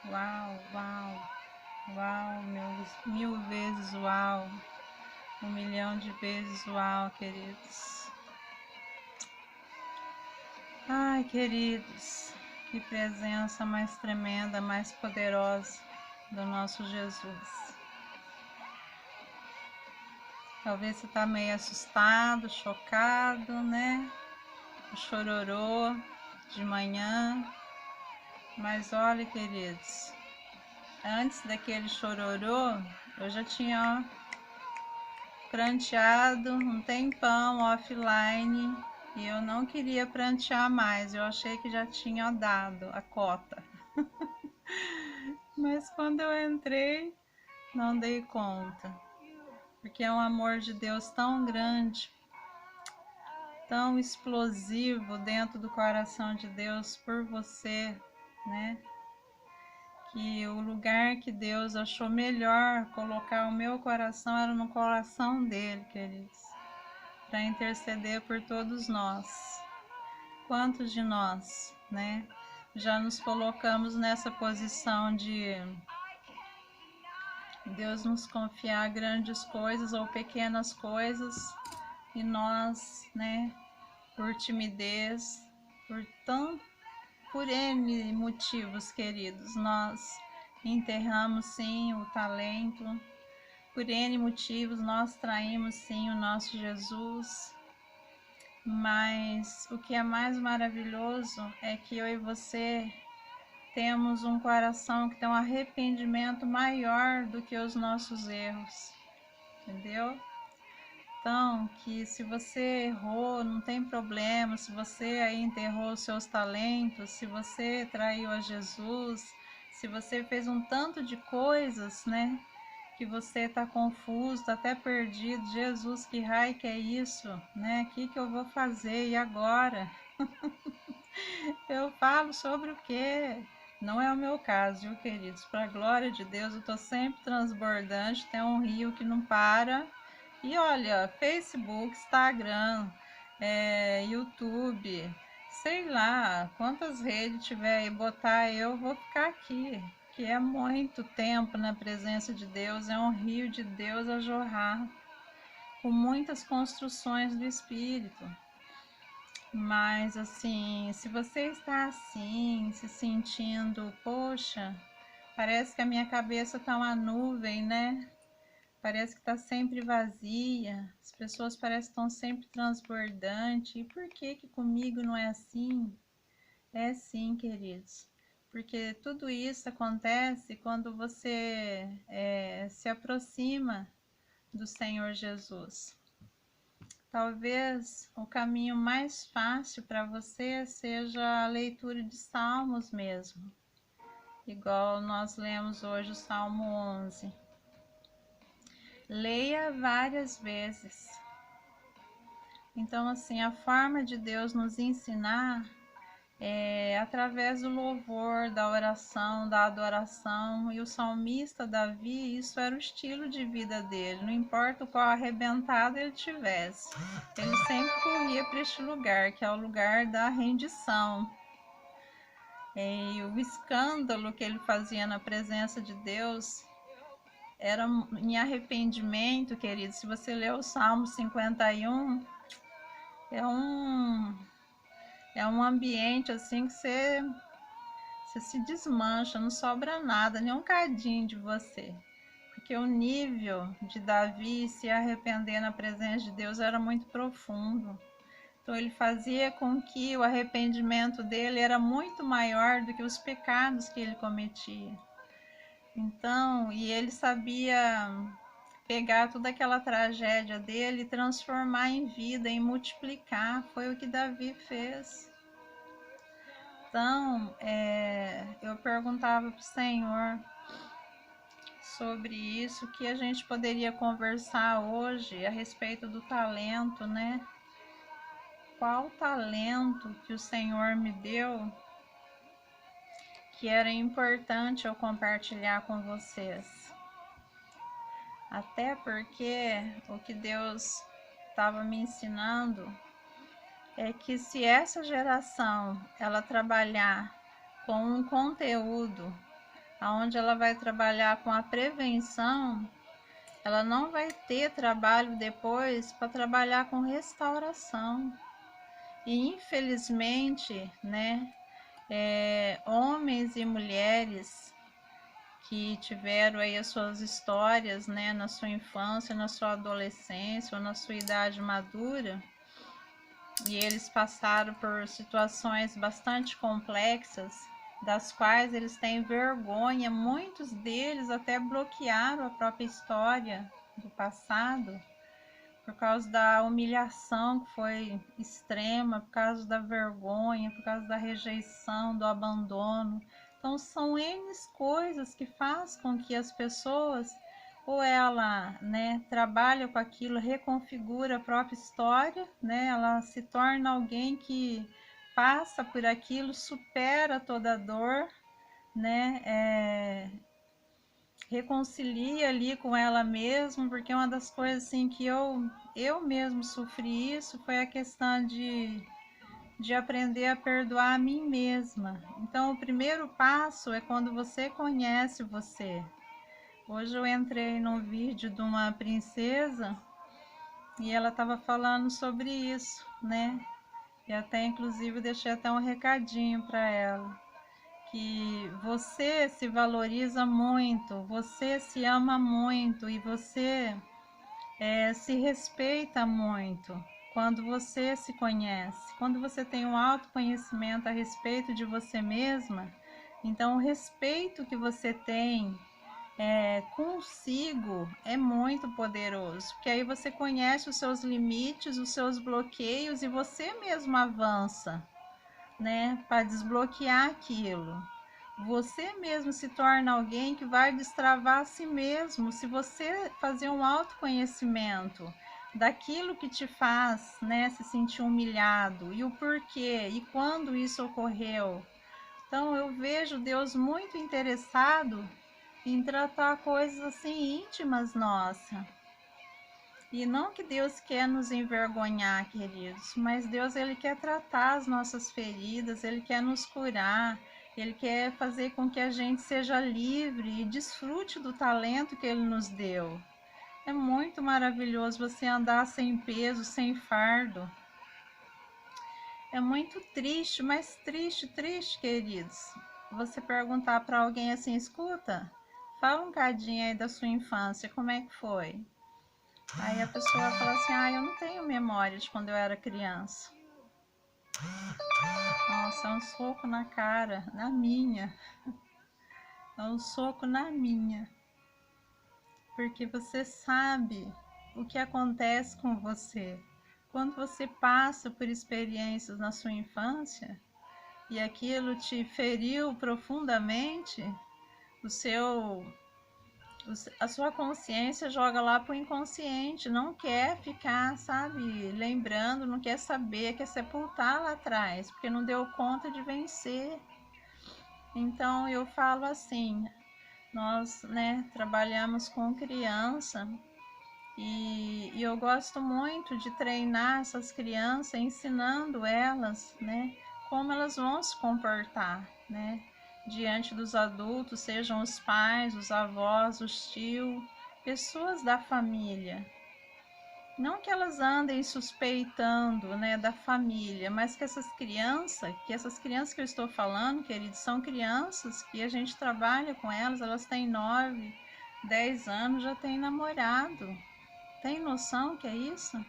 Uau, uau, uau, mil vezes uau, 1 milhão de vezes uau, queridos. Ai, queridos, que presença mais tremenda, mais poderosa do nosso Jesus. Talvez você tá meio assustado, chocado, né? O chororô de manhã. Mas olha, queridos, antes daquele chororô, eu já tinha pranteado um tempão offline e eu não queria prantear mais. Eu achei que já tinha dado a cota. Mas quando eu entrei, não dei conta. Porque é um amor de Deus tão grande, tão explosivo dentro do coração de Deus por você, né? Que o lugar que Deus achou melhor colocar o meu coração era no coração dele, queridos, para interceder por todos nós. Quantos de nós, né, já nos colocamos nessa posição de Deus nos confiar grandes coisas ou pequenas coisas e nós, né, por timidez, por N motivos, queridos, nós enterramos sim o talento, por N motivos nós traímos sim o nosso Jesus, mas o que é mais maravilhoso é que eu e você temos um coração que tem um arrependimento maior do que os nossos erros, entendeu? Então, que se você errou, não tem problema, se você aí enterrou os seus talentos, se você traiu a Jesus, se você fez um tanto de coisas, né, que você está confuso, está até perdido, Jesus, que raio que é isso, né, o que eu vou fazer, e agora? Eu falo sobre o quê? Não é o meu caso, viu, queridos? Para a glória de Deus, eu estou sempre transbordante, tem um rio que não para. E olha, Facebook, Instagram, YouTube, sei lá, quantas redes tiver aí, botar eu vou ficar aqui, que é muito tempo na presença de Deus, é um rio de Deus a jorrar, com muitas construções do Espírito. Mas assim, se você está assim, se sentindo, poxa, parece que a minha cabeça tá uma nuvem, né? Parece que está sempre vazia, as pessoas parecem que estão sempre transbordantes. E por que que comigo não é assim? É sim, queridos. Porque tudo isso acontece quando você se aproxima do Senhor Jesus. Talvez o caminho mais fácil para você seja a leitura de Salmos mesmo. Igual nós lemos hoje o Salmo 11. Leia várias vezes. Então, assim, a forma de Deus nos ensinar é através do louvor, da oração, da adoração. E o salmista Davi, isso era o estilo de vida dele. Não importa o qual arrebentado ele tivesse, ele sempre corria para este lugar, que é o lugar da rendição. E o escândalo que ele fazia na presença de Deus era em arrependimento, querido. Se você ler o Salmo 51, é um ambiente assim que você se desmancha, não sobra nada, nem um cadinho de você. Porque o nível de Davi se arrepender na presença de Deus era muito profundo. Então ele fazia com que o arrependimento dele era muito maior do que os pecados que ele cometia. Então, e ele sabia pegar toda aquela tragédia dele e transformar em vida, em multiplicar. Foi o que Davi fez. Então, eu perguntava para o Senhor sobre isso, que a gente poderia conversar hoje a respeito do talento, né? Qual talento que o Senhor me deu que era importante eu compartilhar com vocês? Até porque o que Deus estava me ensinando é que se essa geração ela trabalhar com um conteúdo aonde ela vai trabalhar com a prevenção, ela não vai ter trabalho depois para trabalhar com restauração. E infelizmente, né, homens e mulheres que tiveram aí as suas histórias, né, na sua infância, na sua adolescência ou na sua idade madura, e eles passaram por situações bastante complexas, das quais eles têm vergonha, muitos deles até bloquearam a própria história do passado, por causa da humilhação que foi extrema, por causa da vergonha, por causa da rejeição, do abandono. Então são N coisas que faz com que as pessoas, ou ela, né, trabalha com aquilo, reconfigura a própria história, né, ela se torna alguém que passa por aquilo, supera toda a dor, né, reconcilia ali com ela mesma, porque uma das coisas assim que eu mesmo sofri isso foi a questão de aprender a perdoar a mim mesma. Então o primeiro passo é quando você conhece você. Hoje eu entrei num vídeo de uma princesa e ela estava falando sobre isso, né? E até inclusive deixei até um recadinho para ela, que você se valoriza muito, você se ama muito e você se respeita muito quando você se conhece. Quando você tem um autoconhecimento a respeito de você mesma, então o respeito que você tem consigo é muito poderoso, porque aí você conhece os seus limites, os seus bloqueios e você mesmo avança, né, para desbloquear aquilo. Você mesmo se torna alguém que vai destravar a si mesmo, se você fazer um autoconhecimento daquilo que te faz, né, se sentir humilhado e o porquê e quando isso ocorreu. Então eu vejo Deus muito interessado em tratar coisas assim íntimas nossas. E não que Deus quer nos envergonhar, queridos, mas Deus ele quer tratar as nossas feridas, ele quer nos curar, ele quer fazer com que a gente seja livre e desfrute do talento que ele nos deu. É muito maravilhoso você andar sem peso, sem fardo. É muito triste, mas triste, triste, queridos. Você perguntar para alguém assim, escuta, fala um cadinho aí da sua infância, como é que foi? Aí a pessoa fala assim, eu não tenho memória de quando eu era criança. Nossa, é um soco na cara, na minha. É um soco na minha. Porque você sabe o que acontece com você. Quando você passa por experiências na sua infância e aquilo te feriu profundamente, a sua consciência joga lá pro inconsciente, não quer ficar, sabe, lembrando, não quer saber, quer sepultar lá atrás, porque não deu conta de vencer. Então eu falo assim, nós, né, trabalhamos com criança e eu gosto muito de treinar essas crianças, ensinando elas, né, como elas vão se comportar, né, diante dos adultos, sejam os pais, os avós, os tios, pessoas da família. Não que elas andem suspeitando, né, da família, mas que essas crianças que eu estou falando, queridos, são crianças que a gente trabalha com elas têm 9, 10 anos, já têm namorado. Tem noção que é isso?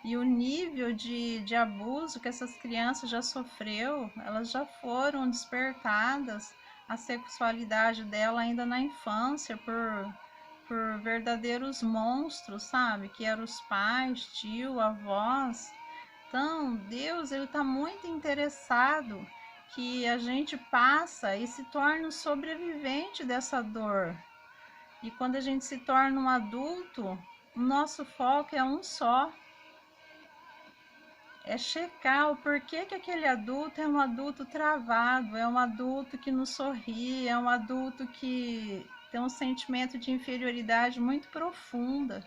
E o nível de abuso que essas crianças já sofreu, elas já foram despertadas a sexualidade dela ainda na infância por verdadeiros monstros, sabe? Que eram os pais, tio, avós. Então, Deus, ele está muito interessado que a gente passa e se torne um sobrevivente dessa dor. E quando a gente se torna um adulto, o nosso foco é um só. É checar o porquê que aquele adulto é um adulto travado, é um adulto que não sorri, é um adulto que tem um sentimento de inferioridade muito profunda.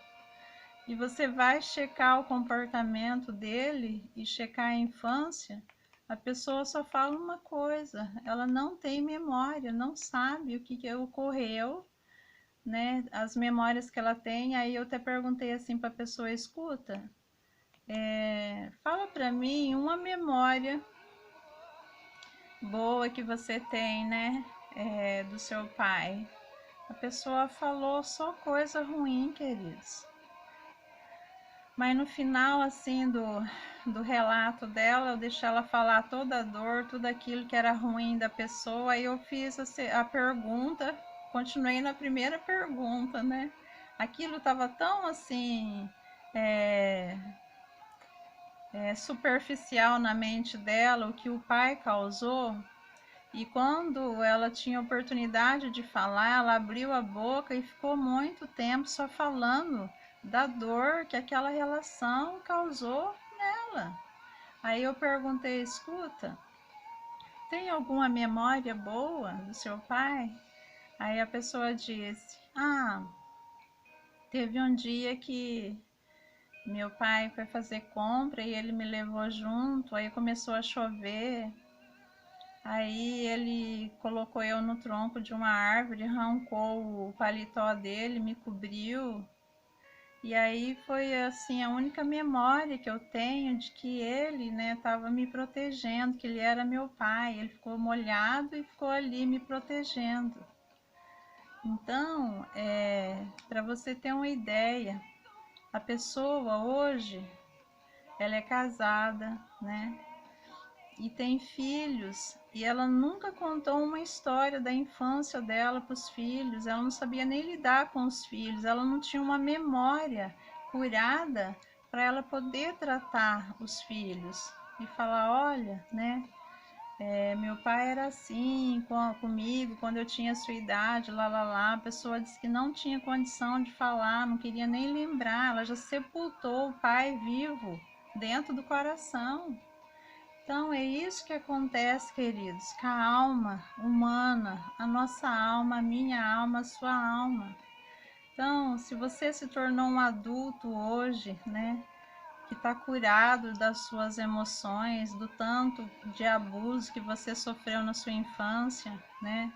E você vai checar o comportamento dele e checar a infância, A pessoa só fala uma coisa, ela não tem memória, não sabe o que ocorreu, né? As memórias que ela tem. Aí eu até perguntei assim para a pessoa: escuta, fala para mim uma memória boa que você tem, né? Do seu pai. A pessoa falou só coisa ruim, queridos. Mas no final, assim, do relato dela, eu deixei ela falar toda a dor, tudo aquilo que era ruim da pessoa. Aí eu fiz a pergunta, continuei na primeira pergunta, né? Aquilo estava tão, assim, superficial na mente dela, o que o pai causou. E quando ela tinha oportunidade de falar, ela abriu a boca e ficou muito tempo só falando da dor que aquela relação causou nela. Aí eu perguntei: escuta, tem alguma memória boa do seu pai? Aí a pessoa disse: teve um dia que meu pai foi fazer compra e ele me levou junto, aí começou a chover. Aí ele colocou eu no tronco de uma árvore, arrancou o paletó dele, me cobriu. E aí foi assim a única memória que eu tenho de que ele, né, estava me protegendo, que ele era meu pai. Ele ficou molhado e ficou ali me protegendo. Então, para você ter uma ideia, a pessoa hoje, ela é casada, né? E tem filhos, e ela nunca contou uma história da infância dela para os filhos, ela não sabia nem lidar com os filhos, ela não tinha uma memória curada para ela poder tratar os filhos e falar: olha, né, meu pai era assim comigo quando eu tinha a sua idade, lá. A pessoa disse que não tinha condição de falar, não queria nem lembrar, ela já sepultou o pai vivo dentro do coração. Então é isso que acontece, queridos, com a alma humana, a nossa alma, a minha alma, a sua alma. Então, se você se tornou um adulto hoje, né, que está curado das suas emoções, do tanto de abuso que você sofreu na sua infância, né?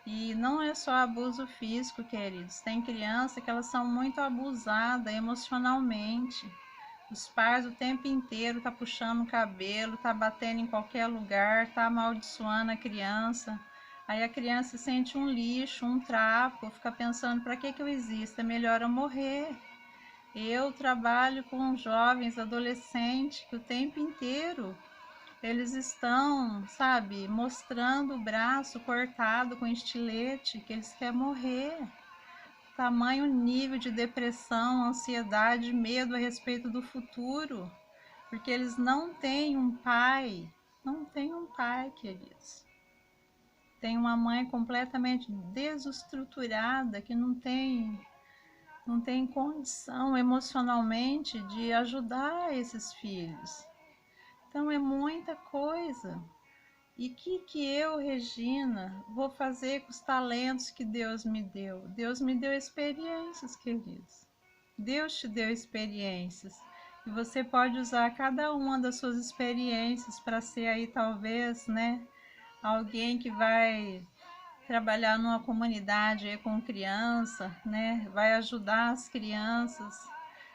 E não é só abuso físico, queridos. Tem crianças que elas são muito abusadas emocionalmente. Os pais o tempo inteiro tá puxando o cabelo, tá batendo em qualquer lugar, tá amaldiçoando a criança. Aí a criança sente um lixo, um trapo, fica pensando: para que eu existo? É melhor eu morrer. Eu trabalho com jovens, adolescentes, que o tempo inteiro eles estão, sabe, mostrando o braço cortado com estilete, que eles querem morrer. Tamanho nível de depressão, ansiedade, medo a respeito do futuro, porque eles não têm um pai, queridos. Tem uma mãe completamente desestruturada que não tem condição emocionalmente de ajudar esses filhos. Então é muita coisa. E que eu, Regina, vou fazer com os talentos que Deus me deu? Deus me deu experiências, queridos. Deus te deu experiências. E você pode usar cada uma das suas experiências para ser aí, talvez, né, alguém que vai trabalhar numa comunidade aí com criança, né, vai ajudar as crianças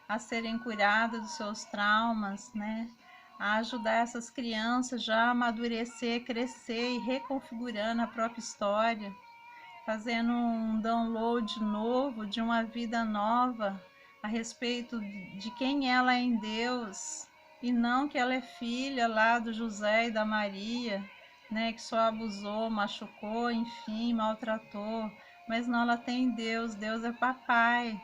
a serem curadas dos seus traumas, né, a ajudar essas crianças já a amadurecer, crescer e reconfigurando a própria história, fazendo um download novo de uma vida nova a respeito de quem ela é em Deus, e não que ela é filha lá do José e da Maria, né, que só abusou, machucou, enfim, maltratou. Mas não, ela tem Deus, Deus é papai,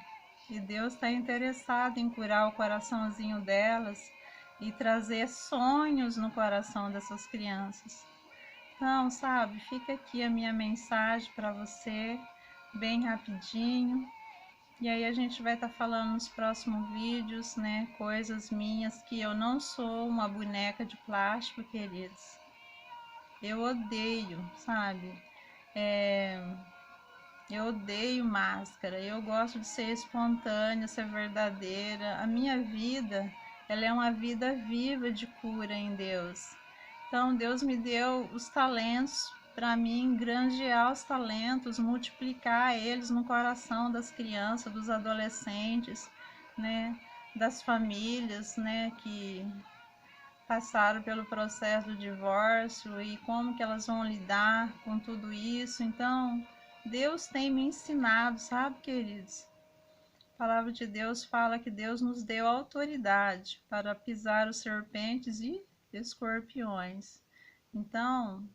e Deus está interessado em curar o coraçãozinho delas e trazer sonhos no coração dessas crianças. Então, sabe, fica aqui a minha mensagem para você, bem rapidinho. E aí a gente vai estar falando nos próximos vídeos, né, coisas minhas, que eu não sou uma boneca de plástico, queridos. Eu odeio, sabe? Eu odeio máscara, eu gosto de ser espontânea, ser verdadeira. A minha vida, ela é uma vida viva de cura em Deus. Então, Deus me deu os talentos para mim, granjear os talentos, multiplicar eles no coração das crianças, dos adolescentes, né, das famílias, né, que passaram pelo processo do divórcio e como que elas vão lidar com tudo isso. Então, Deus tem me ensinado, sabe, queridos? A palavra de Deus fala que Deus nos deu autoridade para pisar os serpentes e escorpiões. Então,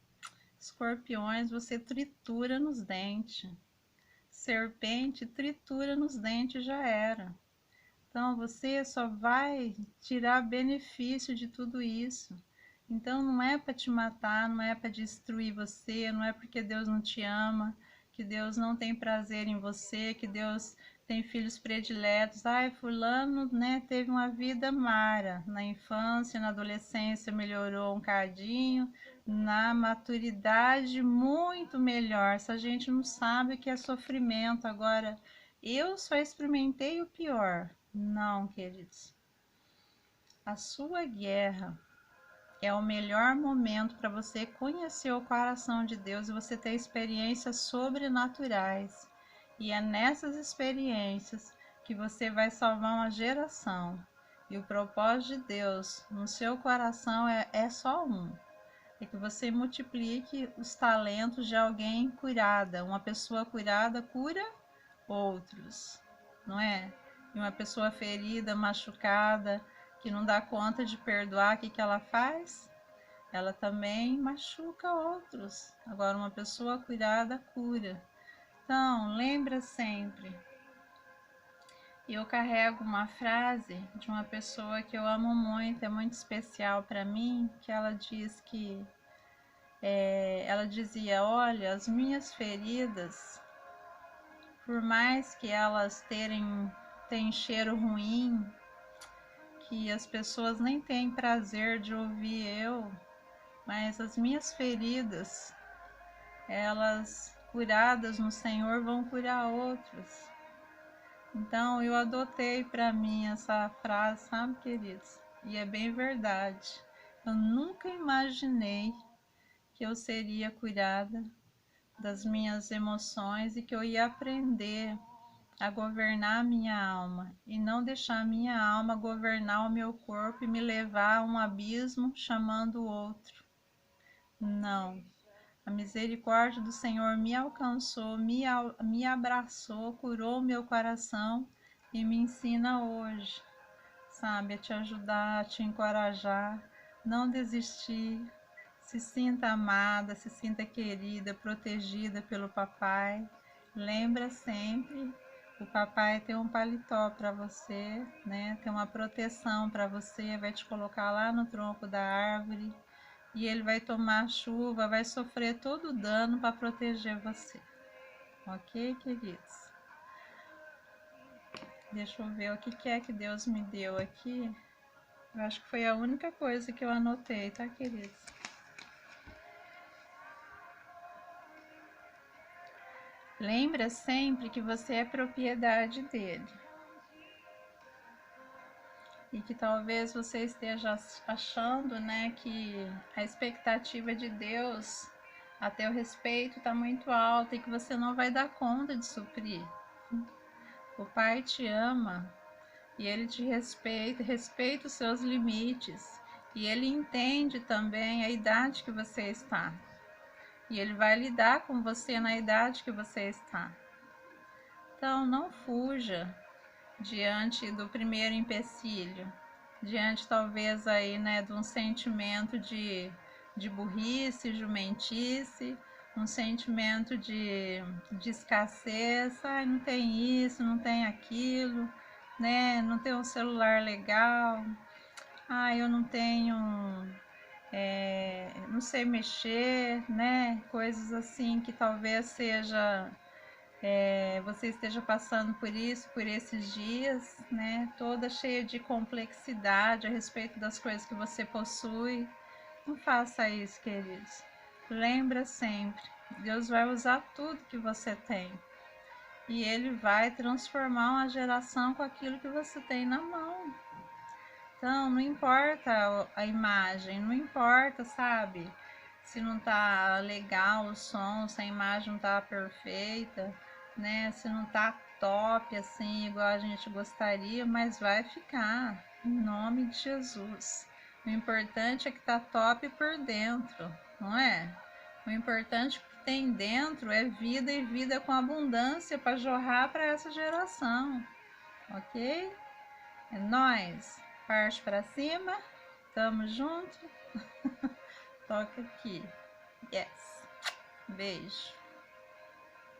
escorpiões você tritura nos dentes. Serpente tritura nos dentes, já era. Então você só vai tirar benefício de tudo isso. Então não é para te matar, não é para destruir você, não é porque Deus não te ama, que Deus não tem prazer em você, que Deus tem filhos prediletos. Ai, fulano, né, teve uma vida mara na infância, na adolescência melhorou um cadinho, na maturidade muito melhor. Se a gente não sabe o que é sofrimento, agora eu só experimentei o pior. Não, queridos. A sua guerra é o melhor momento para você conhecer o coração de Deus e você ter experiências sobrenaturais. E é nessas experiências que você vai salvar uma geração. E o propósito de Deus no seu coração é só um. É que você multiplique os talentos de alguém curada. Uma pessoa curada cura outros, não é? E uma pessoa ferida, machucada, que não dá conta de perdoar, o que ela faz? Ela também machuca outros. Agora, uma pessoa curada cura. Então, lembra sempre. Eu carrego uma frase de uma pessoa que eu amo muito, é muito especial para mim, que ela diz que ela dizia: olha, as minhas feridas, por mais que elas tenham cheiro ruim, que as pessoas nem têm prazer de ouvir eu, mas as minhas feridas, elas curadas no Senhor vão curar outros. Então eu adotei para mim essa frase, sabe, queridos? E é bem verdade. Eu nunca imaginei que eu seria curada das minhas emoções e que eu ia aprender a governar a minha alma e não deixar a minha alma governar o meu corpo e me levar a um abismo chamando o outro. Não. A misericórdia do Senhor me alcançou, me abraçou, curou o meu coração e me ensina hoje, sabe, a te ajudar, a te encorajar, não desistir, se sinta amada, se sinta querida, protegida pelo papai. Lembra sempre, o papai tem um paletó para você, né? Tem uma proteção para você, vai te colocar lá no tronco da árvore e ele vai tomar chuva, vai sofrer todo o dano para proteger você. Ok, queridos? Deixa eu ver o que é que Deus me deu aqui. Eu acho que foi a única coisa que eu anotei, tá, queridos? Lembra sempre que você é propriedade dele. E que talvez você esteja achando, né, que a expectativa de Deus a teu respeito está muito alta e que você não vai dar conta de suprir. O Pai te ama e Ele te respeita, respeita os seus limites e Ele entende também a idade que você está. E Ele vai lidar com você na idade que você está. Então, não fuja diante do primeiro empecilho, diante talvez aí, né, de um sentimento de burrice, jumentice, um sentimento de escassez, ai, não tem isso, não tem aquilo, né, não tem um celular legal, ai, eu não tenho, não sei mexer, né, coisas assim que talvez seja você esteja passando por isso, por esses dias, né? Toda cheia de complexidade a respeito das coisas que você possui. Não faça isso, queridos. Lembra sempre, Deus vai usar tudo que você tem. E Ele vai transformar uma geração com aquilo que você tem na mão. Então, não importa a imagem, não importa, sabe? Se não tá legal o som, se a imagem não tá perfeita, né? Se não tá top assim, igual a gente gostaria, mas vai ficar, em nome de Jesus. O importante é que tá top por dentro, não é? O importante que tem dentro é vida e vida com abundância para jorrar para essa geração, ok? É nóis, parte para cima, tamo junto, toca aqui, yes, beijo.